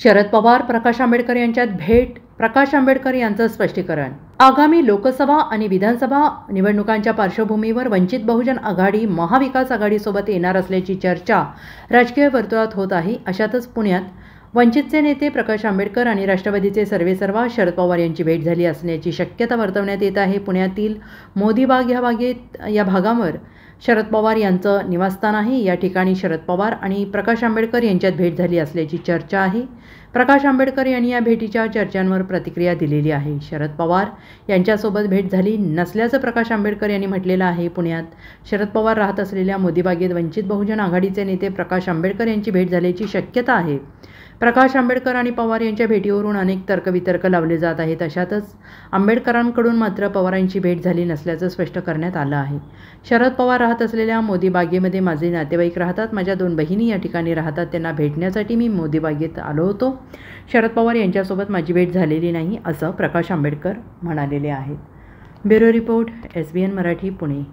शरद पवार प्रकाश आंबेडकर यांच्यात भेट, प्रकाश आंबेडकर यांचं स्पष्टीकरण। आगामी लोकसभा आणि विधानसभा निवडणुकांच्या पार्श्वभूमीवर वंचित बहुजन आघाडी महाविकास आघाडीसोबत येणार असल्याची चर्चा राजकीय वर्तुळात होत आहे। अशातच पुण्यात वंचितचे नेते प्रकाश आंबेडकर आणि राष्ट्रवादीचे सर्वेसर्वा शरद पवार यांची भेट झाली असण्याची शक्यता वर्तवण्यात येत आहे। पुण्यातील मोदी बाग या भागावर शरद पवार यांचं निवासस्थान आहे। या ठिकाणी शरद पवार आणि प्रकाश आंबेडकर यांच्यात भेट झाली असल्याची चर्चा आहे। प्रकाश आंबेडकर यांनी या भेटीच्या चर्चांवर प्रतिक्रिया दिलेली आहे। शरद पवार यांच्यासोबत भेट झाली नसल्याचं प्रकाश आंबेडकर यांनी म्हटलेलं आहे। पुण्यात शरद पवार राहत असलेल्या मोदी बागेत वंचित बहुजन आघाडीचे नेते प्रकाश आंबेडकर यांची भेट झाल्याची शक्यता आहे। प्रकाश आंबेडकर आणि पवार यांच्या भेटीवरून अनेक तर्कवितर्क लावले जात आहेत। अशातच आंबेडकरांकडून मात्र पवारांची भेट झाली नसल्याचं स्पष्ट करण्यात आलं आहे। शरद पवार राहत असलेल्या मोदी बागेमध्ये माझे नातेवाईक राहतात। माझ्या 2 बहिणी या ठिकाणी राहतात। त्यांना भेटण्यासाठी मी मोदी बागेत आलो होतो। शरद पवार यांच्यासोबत माझी भेट झालेली नाही असं प्रकाश आंबेडकर म्हणालेले आहेत। Bureau report, SBN Marathi, Pune.